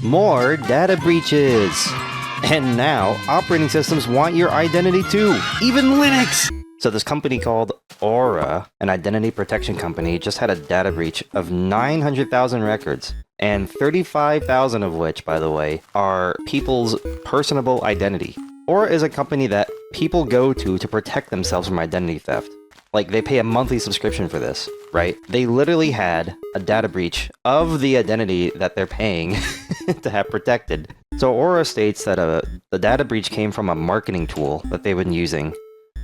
more data breaches. And now, operating systems want your identity too, even Linux! So this company called Aura, an identity protection company, just had a data breach of 900,000 records, and 35,000 of which, by the way, are people's personable identity. Aura is a company that people go to protect themselves from identity theft. Like, they pay a monthly subscription for this, right? They literally had a data breach of the identity that they're paying to have protected. So Aura states that the data breach came from a marketing tool that they've been using,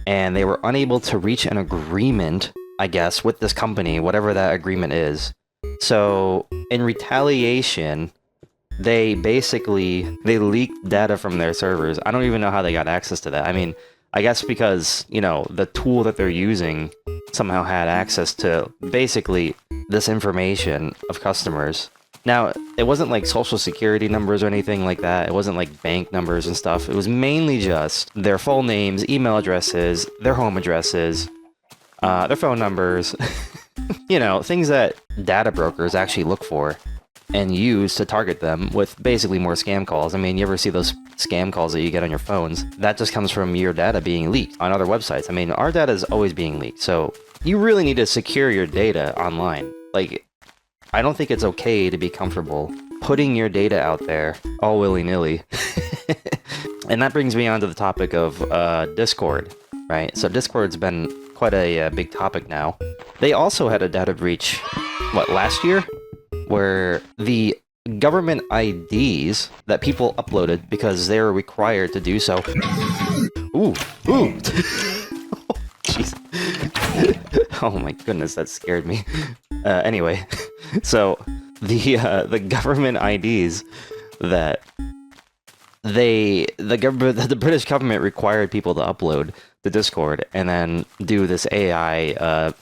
and they were unable to reach an agreement, I guess, with this company, whatever that agreement is. So, in retaliation, they leaked data from their servers. I don't even know how they got access to that. I mean, I guess because, you know, the tool that they're using somehow had access to basically this information of customers. Now, it wasn't like social security numbers or anything like that. It wasn't like bank numbers and stuff. It was mainly just their full names, email addresses, their home addresses, their phone numbers, you know, things that data brokers actually look for and use to target them with basically more scam calls. I mean, you ever see those scam calls that you get on your phones? That just comes from your data being leaked on other websites. I mean, our data is always being leaked, so you really need to secure your data online. Like, I don't think it's okay to be comfortable putting your data out there all willy-nilly. And that brings me on to the topic of Discord, right? So Discord's been quite a big topic now. They also had a data breach, what, last year? Where the government IDs that people uploaded because they were required to do so. Ooh. Oh, jeez. Oh my goodness, that scared me. Anyway, so the government IDs that the British government required people to upload to Discord and then do this AI,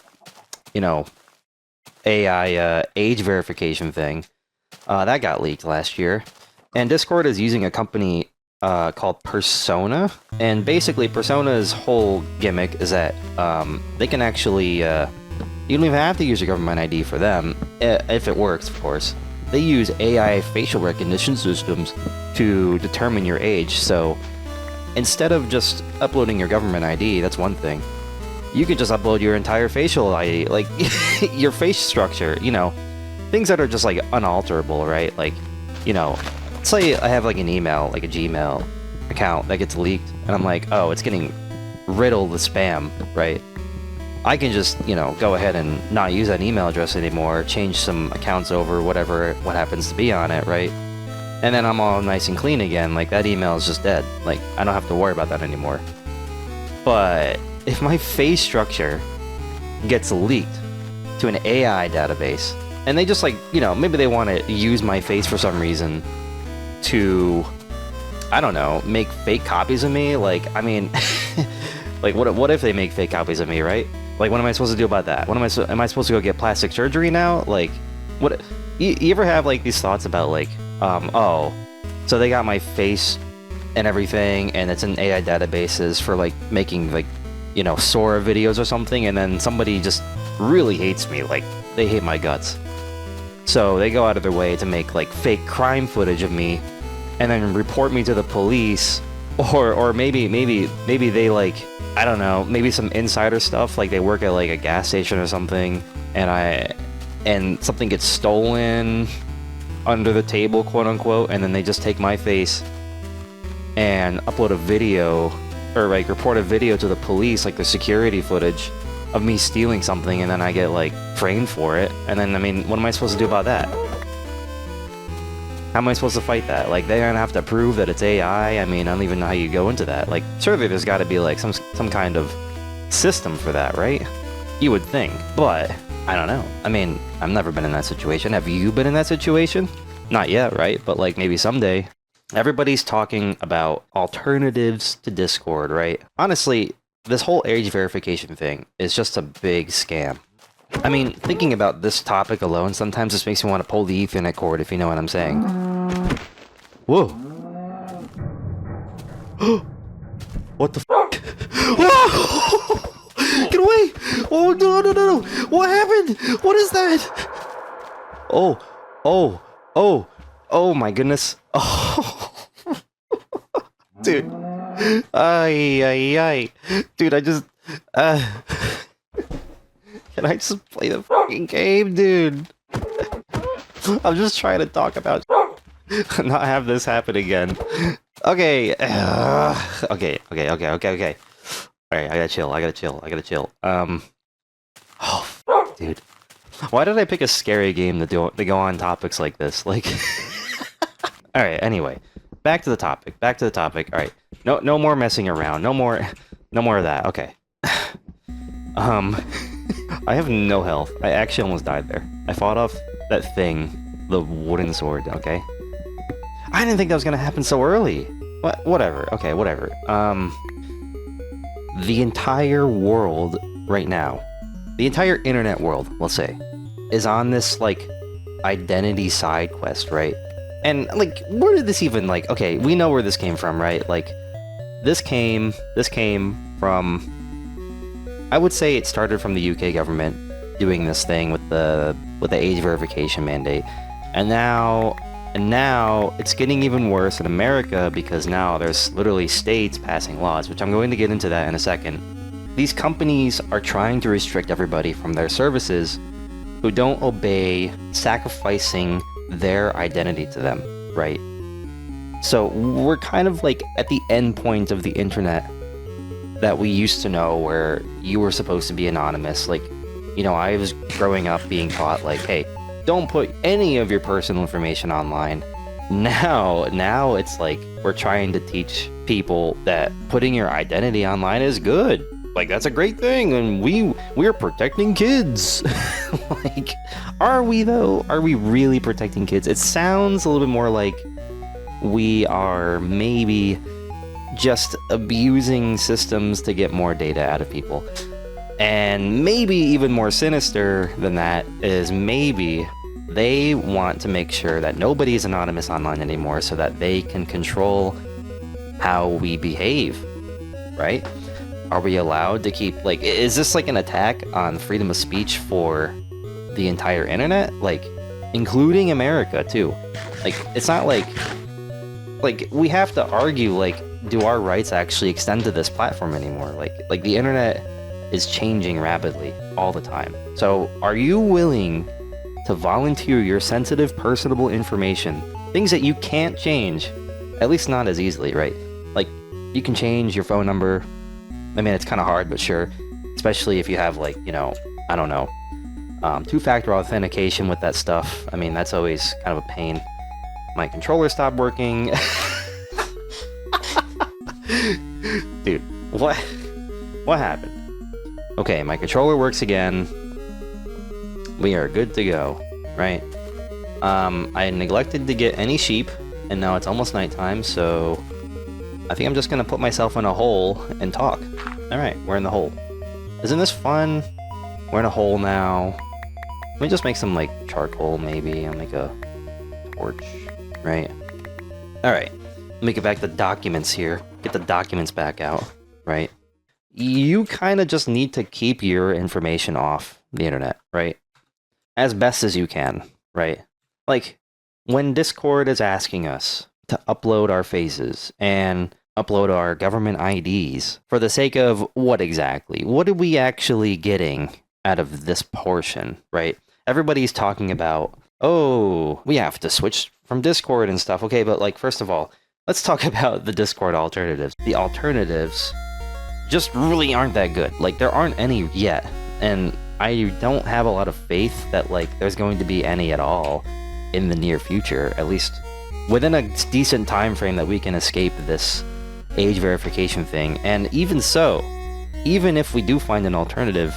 age verification thing. That got leaked last year. And Discord is using a company called Persona. And basically, Persona's whole gimmick is that they can actually... you don't even have to use a government ID for them, if it works, of course. They use AI facial recognition systems to determine your age, so instead of just uploading your government ID, that's one thing. You could just upload your entire facial ID, like, your face structure, you know, things that are just, like, unalterable, right? Like, you know, say I have, like, an email, like a Gmail account that gets leaked, and I'm like, oh, it's getting riddled with spam, right? I can just, you know, go ahead and not use that email address anymore, change some accounts over, what happens to be on it, right? And then I'm all nice and clean again, like, that email is just dead. Like, I don't have to worry about that anymore. But if my face structure gets leaked to an AI database, and they just, like, you know, maybe they want to use my face for some reason to, I don't know, make fake copies of me, like, I mean, like, what if they make fake copies of me, right? Like, what am I supposed to do about that? Am I supposed to go get plastic surgery now? Like, what? You ever have, like, these thoughts about, like, oh, so they got my face and everything, and it's in AI databases for, like, making, like, you know, Sora videos or something, and then somebody just really hates me, like, they hate my guts. So they go out of their way to make, like, fake crime footage of me, and then report me to the police, or maybe they, like, I don't know, maybe some insider stuff, like they work at, like, a gas station or something, and something gets stolen under the table, quote unquote, and then they just take my face and upload a video, or, like, report a video to the police, like the security footage of me stealing something, and then I get, like, framed for it, and then, I mean, what am I supposed to do about that? How am I supposed to fight that? Like, they're gonna have to prove that it's AI? I mean, I don't even know how you go into that. Like, surely there's gotta be, like, some kind of system for that, right? You would think, but I don't know. I mean, I've never been in that situation. Have you been in that situation? Not yet, right? But, like, maybe someday. Everybody's talking about alternatives to Discord, right? Honestly, this whole age verification thing is just a big scam. I mean, thinking about this topic alone sometimes just makes me want to pull the Ethernet cord, if you know what I'm saying. Whoa. What the f***? Whoa! Get away! Oh, no! What happened? What is that? Oh. Oh my goodness. Oh, dude. Ay, ay, ay. Dude, I just... Uh... Can I just play the fucking game, dude? I'm just trying to talk about not have this happen again. Okay. Okay. Alright, I gotta chill. Oh, dude. Why did I pick a scary game to go on topics like this? Like... Alright, anyway. Back to the topic. Alright. No more messing around. No more of that. Okay. I have no health. I actually almost died there. I fought off that thing, the wooden sword, okay? I didn't think that was gonna happen so early. Whatever. Okay, whatever. The entire world right now, the entire internet world, let's say, is on this, like, identity side quest, right? And, like, where did this even, like, okay, we know where this came from, right? Like, this came from... I would say it started from the UK government doing this thing with the age verification mandate, and now it's getting even worse in America because now there's literally states passing laws, which I'm going to get into that in a second. These companies are trying to restrict everybody from their services who don't obey, sacrificing their identity to them, right? So we're kind of like at the end point of the internet that we used to know, where you were supposed to be anonymous. Like, you know, I was growing up being taught, like, hey, don't put any of your personal information online. Now it's like we're trying to teach people that putting your identity online is good. Like, that's a great thing, and we're protecting kids. Like, are we though? Are we really protecting kids? It sounds a little bit more like we are maybe just abusing systems to get more data out of people. And maybe even more sinister than that is maybe they want to make sure that nobody is anonymous online anymore so that they can control how we behave, right? Are we allowed to keep, like, is this like an attack on freedom of speech for the entire internet? Like, including America too. Like, it's not like we have to argue, like, do our rights actually extend to this platform anymore? Like the internet is changing rapidly all the time. So are you willing to volunteer your sensitive personal information, things that you can't change, at least not as easily, right? Like, you can change your phone number. I mean, it's kind of hard, but sure, especially if you have, like, you know, I don't know, two-factor authentication with that stuff. I mean, that's always kind of a pain. My controller stopped working. Dude, what happened? Okay, my controller works again. We are good to go, right? I neglected to get any sheep, and now it's almost nighttime, so I think I'm just gonna put myself in a hole and talk. Alright, we're in the hole. Isn't this fun? We're in a hole now. Let me just make some, like, charcoal, maybe. I'll make a torch, right? Alright, let me get back the documents here. Get the documents back out, right? You kind of just need to keep your information off the internet, right? As best as you can, right? Like, when Discord is asking us to upload our faces and upload our government IDs, for the sake of what exactly? What are we actually getting out of this portion, right? Everybody's talking about, oh, we have to switch from Discord and stuff. Okay, but, like, first of all, let's talk about the Discord alternatives. The alternatives just really aren't that good. Like, there aren't any yet, and I don't have a lot of faith that, like, there's going to be any at all in the near future, at least within a decent time frame that we can escape this age verification thing. And even so, even if we do find an alternative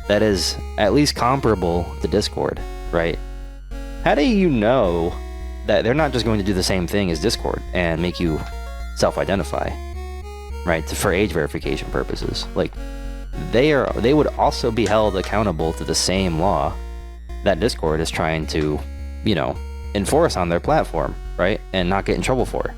that is at least comparable to Discord, right? How do you know that they're not just going to do the same thing as Discord and make you self-identify, right, for age verification purposes? Like, they would also be held accountable to the same law that Discord is trying to, you know, enforce on their platform, right, and not get in trouble for.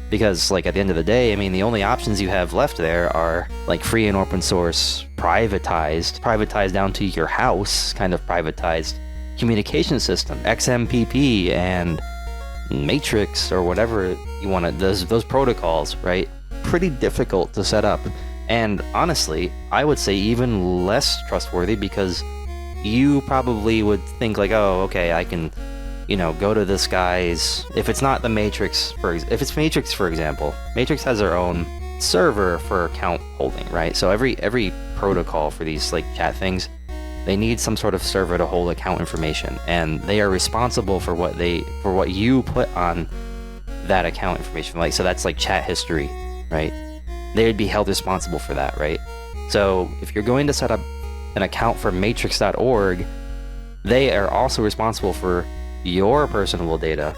Because, like, at the end of the day, I mean, the only options you have left there are, like, free and open source, privatized down to your house, kind of privatized communication system, XMPP, and Matrix or whatever you want to, those protocols, right? Pretty difficult to set up. And honestly, I would say even less trustworthy, because you probably would think like, oh, okay, I can, go to this guy's, if it's not the Matrix, if it's Matrix, for example, Matrix has their own server for account holding, right? So every protocol for these like chat things, they need some sort of server to hold account information, and they are responsible for what you put on that account information. Like, so that's like chat history, right? They would be held responsible for that, right? So if you're going to set up an account for matrix.org, they are also responsible for your personal data,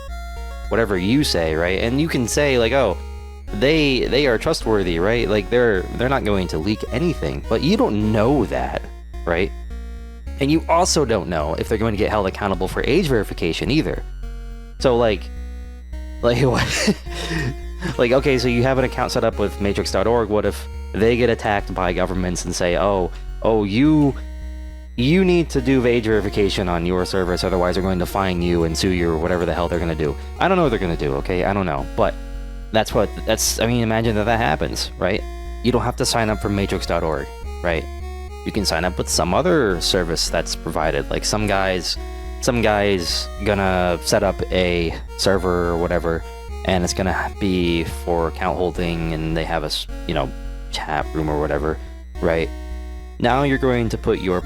whatever you say, right? And you can say like, oh, they are trustworthy, right? Like they're not going to leak anything, but you don't know that, right? And you also don't know if they're going to get held accountable for age verification either. So like what? Like, okay, so you have an account set up with matrix.org. What if they get attacked by governments and say, oh, you need to do age verification on your service, otherwise they're going to fine you and sue you, or whatever the hell they're going to do. I don't know what they're going to do, okay? I don't know. But imagine that happens, right? You don't have to sign up for matrix.org, right? You can sign up with some other service that's provided. Like some guy's gonna set up a server or whatever, and it's gonna be for account holding, and they have a chat room or whatever, right? Now you're going to put your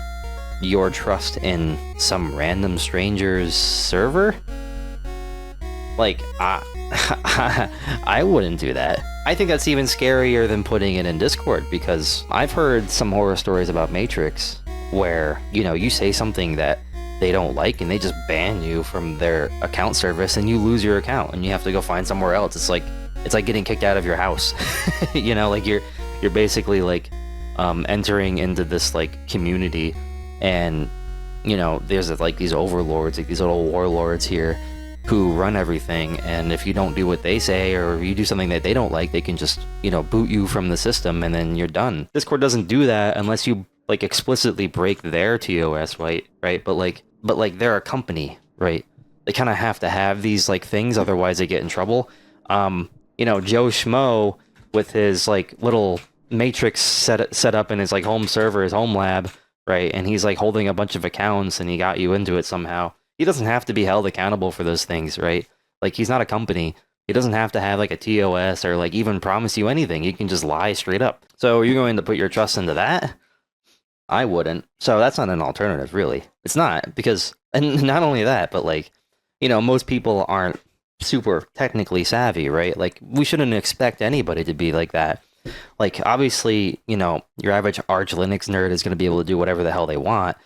trust in some random stranger's server? Like, I wouldn't do that. I think that's even scarier than putting it in Discord, because I've heard some horror stories about Matrix where, you say something that they don't like and they just ban you from their account service and you lose your account and you have to go find somewhere else. It's like getting kicked out of your house. Like you're basically like entering into this like community, and there's like these overlords, like these little warlords here who run everything, and if you don't do what they say or you do something that they don't like, they can just boot you from the system and then you're done. Discord doesn't do that unless you like explicitly break their TOS, right? But they're a company, right? They kind of have to have these like things, otherwise they get in trouble. Joe Schmo with his like little Matrix set up in his like home server, his home lab, right? And he's like holding a bunch of accounts and he got you into it somehow. He doesn't have to be held accountable for those things, right? Like, he's not a company. He doesn't have to have like a TOS or like even promise you anything. He can just lie straight up. So you're going to put your trust into that? I wouldn't. So that's not an alternative, really. It's not, because, and not only that, but like, most people aren't super technically savvy, right? Like, we shouldn't expect anybody to be like that. Like, obviously, your average Arch Linux nerd is going to be able to do whatever the hell they want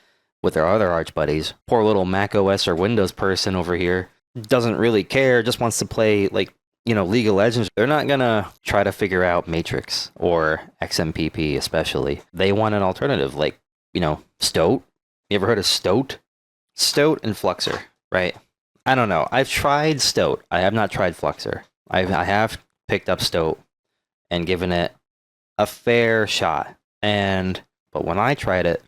with their other Arch buddies. Poor little Mac OS or Windows person over here doesn't really care, just wants to play, like, League of Legends. They're not gonna try to figure out Matrix or XMPP especially. They want an alternative, like, Stoat. You ever heard of Stoat? Stoat and Fluxer, right? I don't know. I've tried Stoat. I have not tried Fluxer. I have picked up Stoat and given it a fair shot. But when I tried it,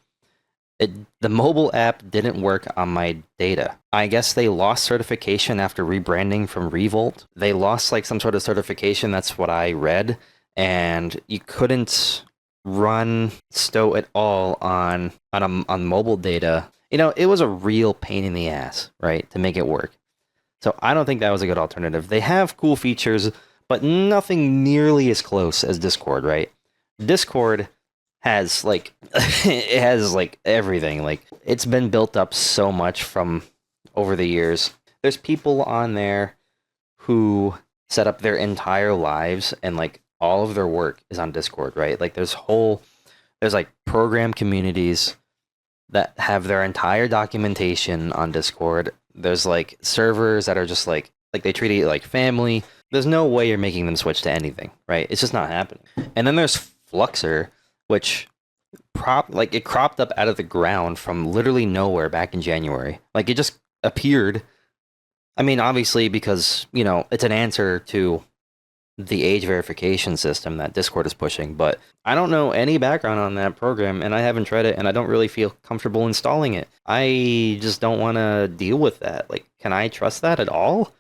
the mobile app didn't work on my data. I guess they lost certification after rebranding from Revolt. They lost like some sort of certification, that's what I read, and you couldn't run Stoat at all on mobile data. It was a real pain in the ass, right, to make it work. So I don't think that was a good alternative. They have cool features, but nothing nearly as close as Discord, right? Discord has like it has like everything. Like, it's been built up so much from over the years. There's people on there who set up their entire lives and like all of their work is on Discord, right? Like there's like program communities that have their entire documentation on Discord. There's like servers that are just like they treat it like family. There's no way you're making them switch to anything, right? It's just not happening. And then there's Fluxer, which it cropped up out of the ground from literally nowhere back in January. Like, it just appeared. I mean, obviously, because, it's an answer to the age verification system that Discord is pushing, but I don't know any background on that program, and I haven't tried it, and I don't really feel comfortable installing it. I just don't want to deal with that. Like, can I trust that at all?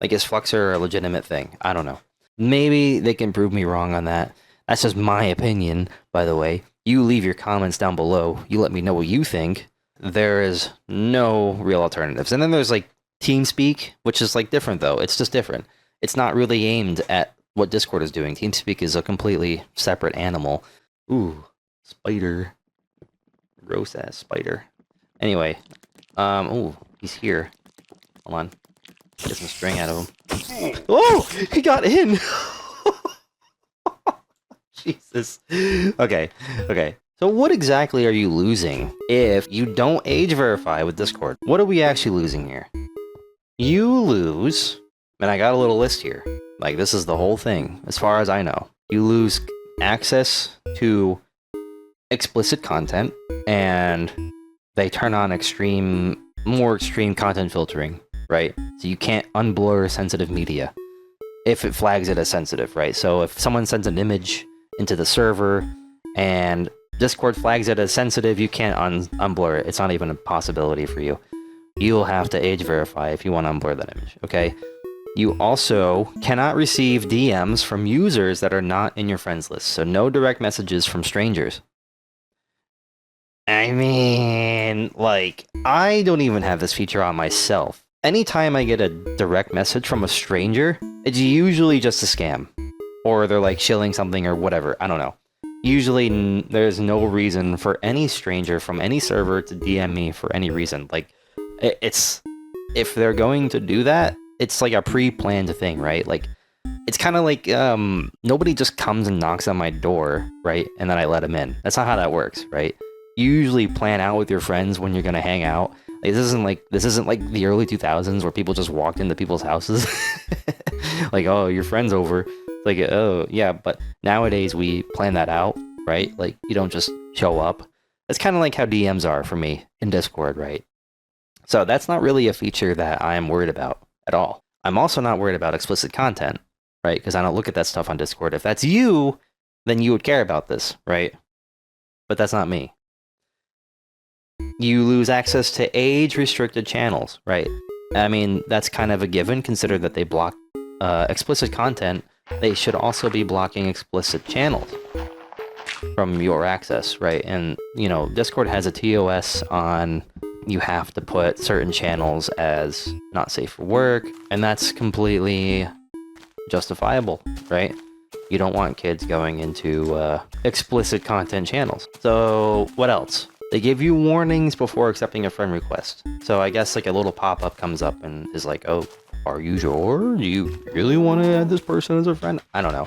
Like, is Fluxer a legitimate thing? I don't know. Maybe they can prove me wrong on that. That's just my opinion, by the way. You leave your comments down below. You let me know what you think. There is no real alternatives. And then there's like TeamSpeak, which is like different though. It's just different. It's not really aimed at what Discord is doing. TeamSpeak is a completely separate animal. Ooh, spider. Gross ass spider. Anyway, ooh, he's here. Hold on. Get some string out of him. Oh, he got in. Jesus. Okay. So what exactly are you losing if you don't age verify with Discord? What are we actually losing here? You lose, and I got a little list here. Like, this is the whole thing, as far as I know. You lose access to explicit content, and they turn on more extreme content filtering, right? So you can't unblur sensitive media if it flags it as sensitive, right? So if someone sends an image into the server and Discord flags it as sensitive, you can't unblur it. It's not even a possibility for you. You'll have to age verify if you want to unblur that image, okay? You also cannot receive DMs from users that are not in your friends list. So no direct messages from strangers. I mean, like, I don't even have this feature on myself. Anytime I get a direct message from a stranger, it's usually just a scam. Or they're like shilling something or whatever, I don't know. Usually there's no reason for any stranger from any server to DM me for any reason. Like, it's, if they're going to do that, it's like a pre-planned thing, right? Like, it's kind of like, nobody just comes and knocks on my door, right? And then I let them in. That's not how that works, right? You usually plan out with your friends when you're gonna hang out. Like, this isn't like the early 2000s where people just walked into people's houses. Like, oh, your friend's over. Like, oh, yeah, but nowadays we plan that out, right? Like, you don't just show up. That's kind of like how DMs are for me in Discord, right? So that's not really a feature that I'm worried about at all. I'm also not worried about explicit content, right? Because I don't look at that stuff on Discord. If that's you, then you would care about this, right? But that's not me. You lose access to age-restricted channels, right? I mean, that's kind of a given, consider that they block explicit content. They should also be blocking explicit channels from your access, right? And, you know, Discord has a TOS on you have to put certain channels as not safe for work, and that's completely justifiable, right? You don't want kids going into explicit content channels. So what else? They give you warnings before accepting a friend request. So I guess like a little pop-up comes up and is like, oh, are you sure? Do you really want to add this person as a friend? I don't know.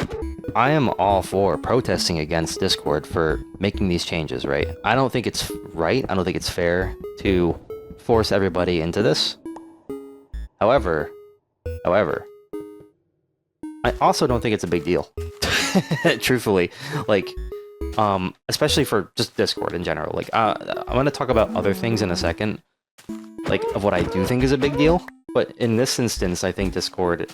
I am all for protesting against Discord for making these changes, right? I don't think it's right. I don't think it's fair to force everybody into this. However, I also don't think it's a big deal. Truthfully, like, especially for just Discord in general. Like, I'm gonna talk about other things in a second, like, of what I do think is a big deal. But in this instance, I think Discord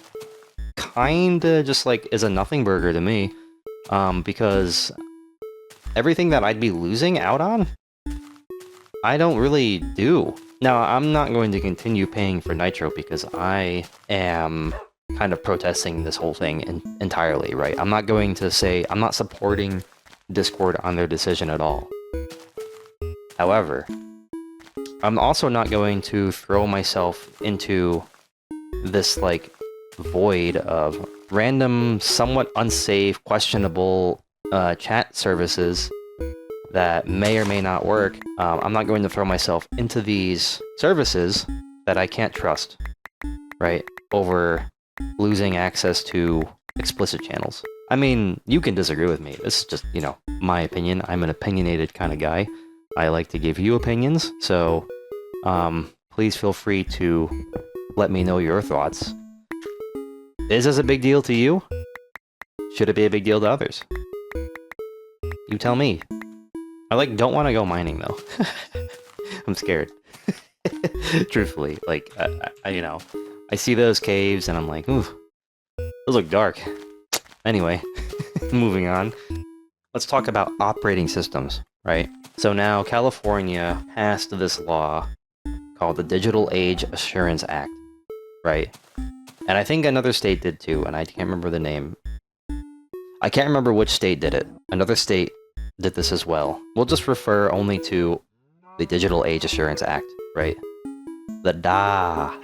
kinda just, like, is a nothing burger to me, because everything that I'd be losing out on, I don't really do. Now, I'm not going to continue paying for Nitro because I am kind of protesting this whole thing entirely, right? I'm not going to say, I'm not supporting Discord on their decision at all. However, I'm also not going to throw myself into this, like, void of random, somewhat unsafe, questionable chat services that may or may not work. I'm not going to throw myself into these services that I can't trust, right? Over losing access to explicit channels. I mean, you can disagree with me. This is just, you know, my opinion. I'm an opinionated kind of guy. I like to give you opinions, so please feel free to let me know your thoughts. Is this a big deal to you? Should it be a big deal to others? You tell me. I, like, don't want to go mining, though. I'm scared. Truthfully, like, I, you know, I see those caves and I'm like, ooh, those look dark. Anyway, moving on. Let's talk about operating systems, right? So now California passed this law called the Digital Age Assurance Act, right? And I think another state did too, and I can't remember the name. I can't remember which state did it. Another state did this as well. We'll just refer only to the Digital Age Assurance Act, right? The DAA.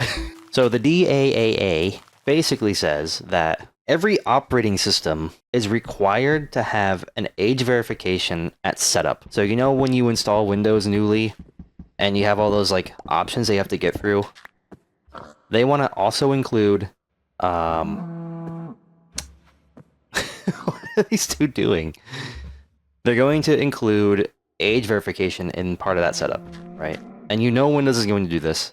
So the DAAA basically says that every operating system is required to have an age verification at setup. So you know when you install Windows newly and you have all those like options that you have to get through? They want to also include what are these two doing? They're going to include age verification in part of that setup, right? And you know Windows is going to do this.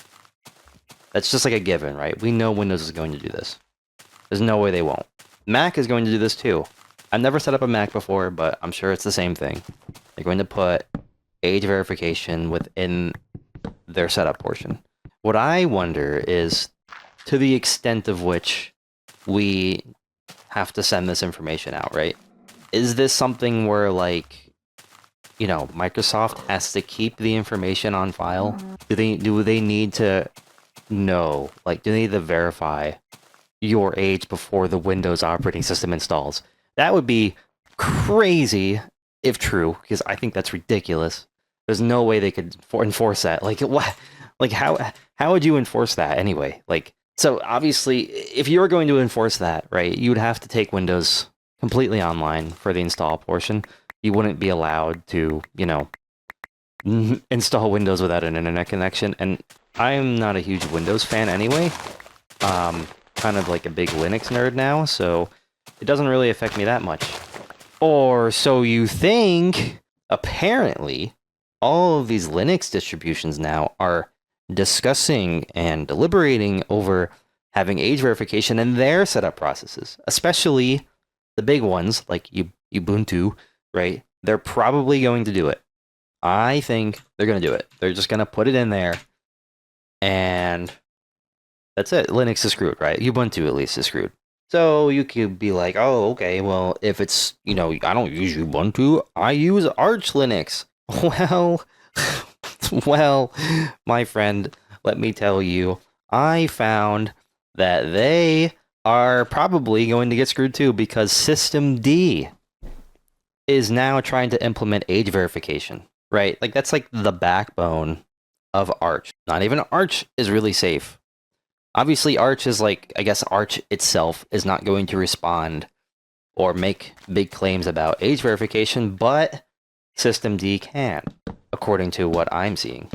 That's just like a given, right? We know Windows is going to do this. There's no way they won't. Mac is going to do this too. I've never set up a Mac before, but I'm sure it's the same thing. They're going to put age verification within their setup portion. What I wonder is to the extent of which we have to send this information out, right? Is this something where, like, you know, Microsoft has to keep the information on file? Do they need to know? Like, do they need to verify your age before the Windows operating system installs? That would be crazy if true, because I think that's ridiculous. There's no way they could enforce that. Like, what? Like, how would you enforce that anyway? Like, so obviously, if you were going to enforce that, right, you would have to take Windows completely online for the install portion. You wouldn't be allowed to, you know, install Windows without an internet connection. And I'm not a huge Windows fan anyway. Kind of like a big Linux nerd now, so it doesn't really affect me that much. Or so you think. Apparently, all of these Linux distributions now are discussing and deliberating over having age verification in their setup processes, especially the big ones like Ubuntu, right? They're probably going to do it. I think they're going to do it. They're just going to put it in there, and that's it. Linux is screwed, right? Ubuntu, at least, is screwed. So you could be like, oh, okay, well, if it's, you know, I don't use Ubuntu, I use Arch Linux. Well, my friend, let me tell you, I found that they are probably going to get screwed too, because Systemd is now trying to implement age verification, right? Like, that's like the backbone of Arch. Not even Arch is really safe. Obviously, Arch is like, I guess Arch itself is not going to respond or make big claims about age verification, but Systemd can, according to what I'm seeing.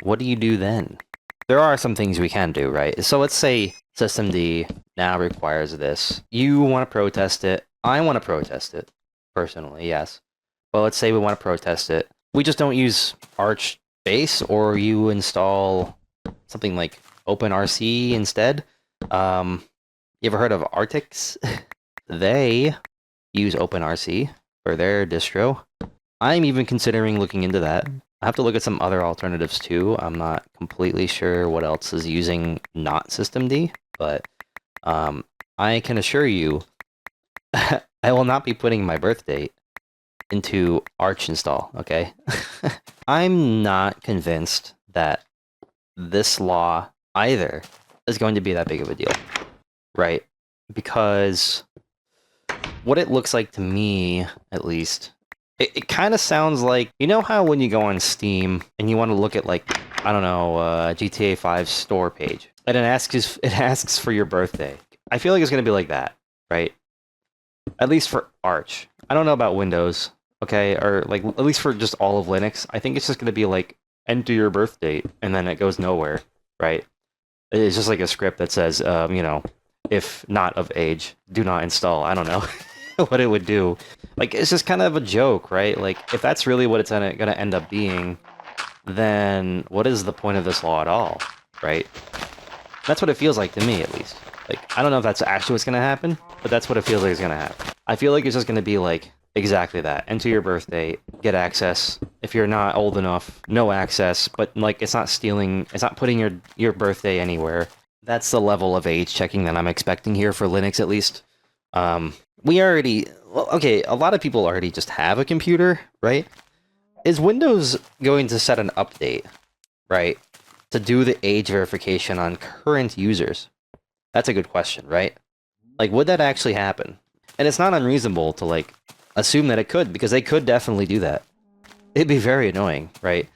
What do you do then? There are some things we can do, right? So let's say Systemd now requires this. You want to protest it. I want to protest it, personally, yes. But let's say we want to protest it. We just don't use Arch base, or you install something like OpenRC instead. You ever heard of Artix? They use OpenRC for their distro. I'm even considering looking into that. I have to look at some other alternatives too. I'm not completely sure what else is using not Systemd, but I can assure you I will not be putting my birth date into Arch install, okay? I'm not convinced that this law either is going to be that big of a deal, right? Because what it looks like to me, at least, it kind of sounds like, you know how when you go on Steam and you want to look at, like, I don't know, GTA 5 store page, and it asks for your birthday. I feel like it's going to be like that, right? At least for Arch. I don't know about Windows, okay? Or, like, at least for just all of Linux. I think it's just going to be like, enter your birth date, and then it goes nowhere, right? It's just like a script that says, you know, if not of age, do not install. I don't know what it would do. Like, it's just kind of a joke, right? Like, if that's really what it's going to end up being, then what is the point of this law at all, right? That's what it feels like to me, at least. Like, I don't know if that's actually what's going to happen, but that's what it feels like is going to happen. I feel like it's just going to be like, exactly that. Enter your birth date, get access. If you're not old enough, no access, but, like, it's not stealing, it's not putting your birthday anywhere. That's the level of age checking that I'm expecting here for Linux, at least. We already, well, okay, a lot of people already just have a computer, right? Is Windows going to set an update, right, to do the age verification on current users? That's a good question, right? Like, would that actually happen? And it's not unreasonable to, like, assume that it could, because they could definitely do that. It'd be very annoying, right?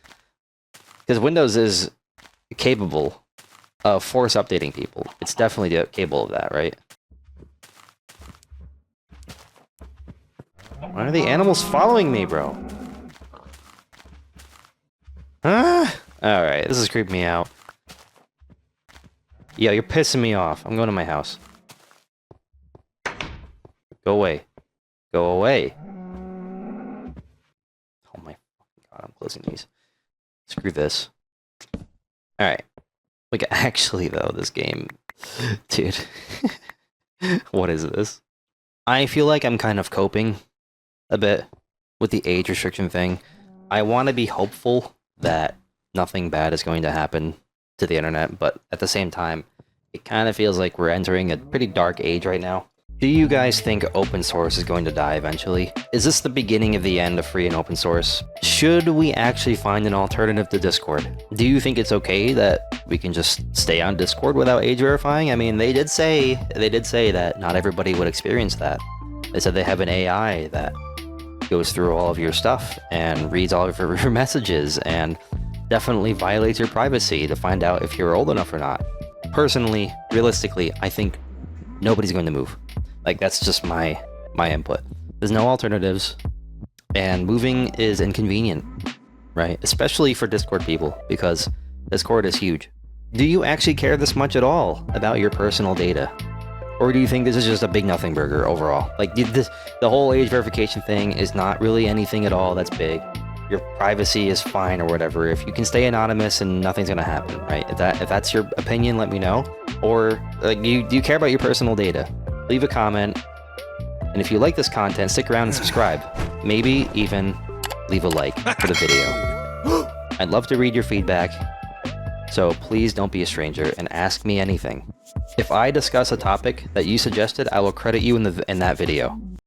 Because Windows is capable of force updating people. It's definitely capable of that, right? Why are the animals following me, bro? Huh? Alright, this is creeping me out. Yo, you're pissing me off. I'm going to my house. Go away. Go away. Oh my god, I'm closing these. Screw this. Alright. Like, actually, though, this game... Dude. What is this? I feel like I'm kind of coping a bit with the age restriction thing. I want to be hopeful that nothing bad is going to happen to the internet, but at the same time, it kind of feels like we're entering a pretty dark age right now. Do you guys think open source is going to die eventually? Is this the beginning of the end of free and open source? Should we actually find an alternative to Discord? Do you think it's okay that we can just stay on Discord without age verifying? I mean, they did say that not everybody would experience that. They said they have an AI that goes through all of your stuff and reads all of your messages and definitely violates your privacy to find out if you're old enough or not. Personally, realistically, I think nobody's going to move. Like, that's just my input. There's no alternatives, and moving is inconvenient, right? Especially for Discord people, because Discord is huge. Do you actually care this much at all about your personal data? Or do you think this is just a big nothing burger overall? Like, the whole age verification thing is not really anything at all that's big. Your privacy is fine or whatever. If you can stay anonymous and nothing's gonna happen, right? If that's your opinion, let me know. Or, like, do you care about your personal data? Leave a comment. And if you like this content, stick around and subscribe. Maybe even leave a like for the video. I'd love to read your feedback. So please don't be a stranger and ask me anything. If I discuss a topic that you suggested, I will credit you in that video.